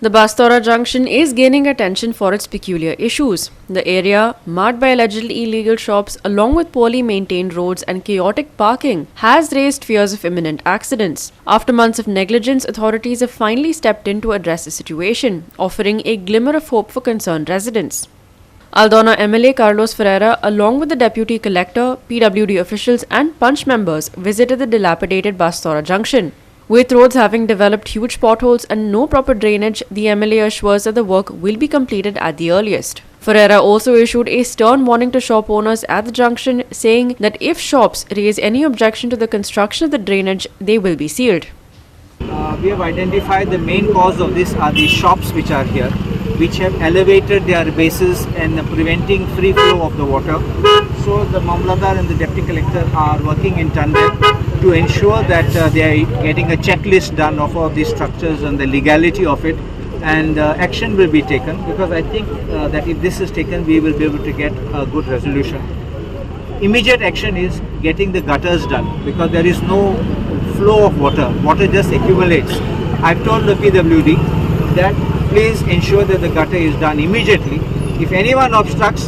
The Bastora junction is gaining attention for its peculiar issues. The area, marked by allegedly illegal shops along with poorly maintained roads and chaotic parking, has raised fears of imminent accidents. After months of negligence, authorities have finally stepped in to address the situation, offering a glimmer of hope for concerned residents. Aldona MLA Carlos Ferreira, along with the Deputy Collector, PWD officials and Punch members, visited the dilapidated Bastora junction. With roads having developed huge potholes and no proper drainage, the MLA assures that the work will be completed at the earliest. Ferreira also issued a stern warning to shop owners at the junction, saying that if shops raise any objection to the construction of the drainage, they will be sealed. We have identified the main cause of this are the shops which are here, which have elevated their bases and preventing free flow of the water. So the Mamladar and the Deputy Collector are working in tandem to ensure that they are getting a checklist done of all these structures and the legality of it, and action will be taken, because I think that if this is taken, we will be able to get a good resolution. Immediate action is getting the gutters done, because there is no flow of water. Water just accumulates. I've told the PWD that please ensure that the gutter is done immediately. If anyone obstructs,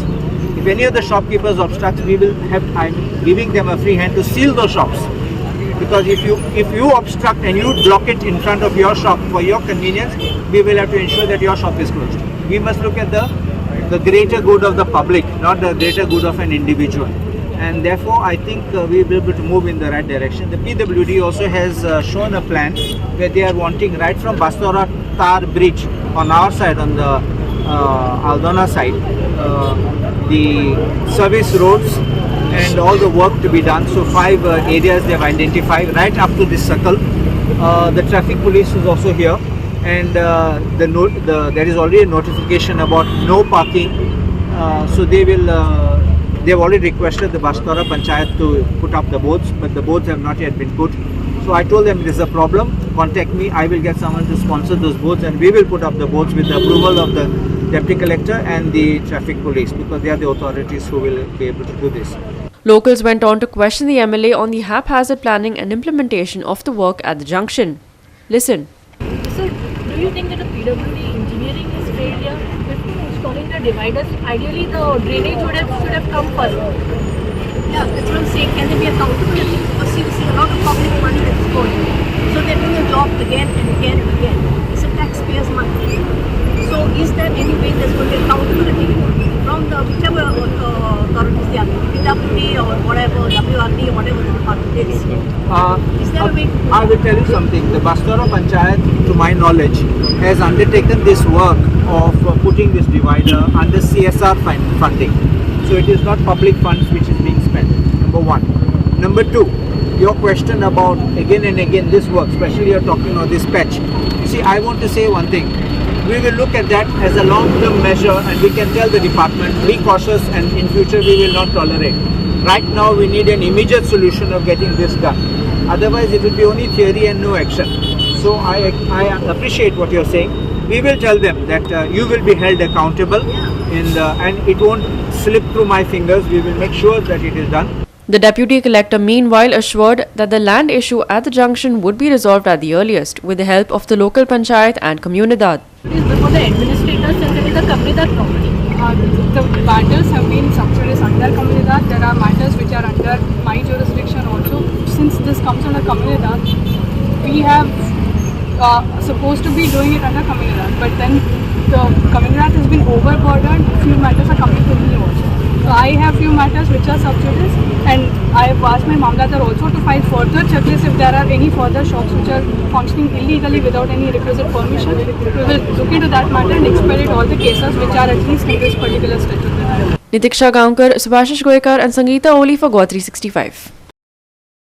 if any of the shopkeepers obstructs, we will have, I'm giving them a free hand to seal those shops. Because if you obstruct and you block it in front of your shop for your convenience, we will have to ensure that your shop is closed. We must look at the greater good of the public, not the greater good of an individual. And therefore, I think we will be able to move in the right direction. The PWD also has shown a plan where they are wanting right from Bastora Tar Bridge on our side, on the Aldona side, the service roads and all the work to be done. So 5 areas they have identified right up to this circle. The traffic police is also here, and there is already a notification about no parking. So they will. They have already requested the Bastora Panchayat to put up the boards, but the boards have not yet been put. So I told them, there is a problem, contact me, I will get someone to sponsor those boards, and we will put up the boards with the approval of the Deputy Collector and the Traffic Police, because they are the authorities who will be able to do this. Locals went on to question the MLA on the haphazard planning and implementation of the work at the junction. Listen. So, do you think that the PWD engineering is failure? Before installing the dividers, ideally the drainage should have come first. Yeah, that's what I'm saying. Can they be accountable? Because you see a lot of public money that's going. So they're doing a job again and again and again. It's a taxpayer's money. So is there any way there's going to be accountability from the whichever authorities they are, PWD or whatever, WRD or whatever the department is? Is there a way? I will tell you something. The Bastora Panchayat, to my knowledge, has undertaken this work of putting this divider under CSR funding. So it is not public funds which is being spent, number one. Number two, your question about again and again this work, especially you're talking on this patch. See, I want to say one thing. We will look at that as a long-term measure, and we can tell the department, be cautious, and in future we will not tolerate. Right now we need an immediate solution of getting this done. Otherwise it will be only theory and no action. So I appreciate what you're saying. We will tell them that you will be held accountable, and it won't slip through my fingers. We will make sure that it is done. The Deputy Collector meanwhile assured that the land issue at the junction would be resolved at the earliest with the help of the local Panchayat and Communidad. It is before the administrators and then the Communidad property. The matters have been subsidiaries under Communidad. There are matters which are under my jurisdiction also. Since this comes under Communidad, we have supposed to be doing it under Communidad, but then the Communidad has been overburdened. Few matters are coming to me also. So I have few matters which are subsidiaries, and I have asked my Mamladar also to file further checklists if there are any further shops which are functioning illegally without any requisite permission. We will look into that matter and expedite all the cases which are at least in this particular statute. Nitiksha Gaonkar, Subhashish Goekar and Sangeeta Oli for Gua 365.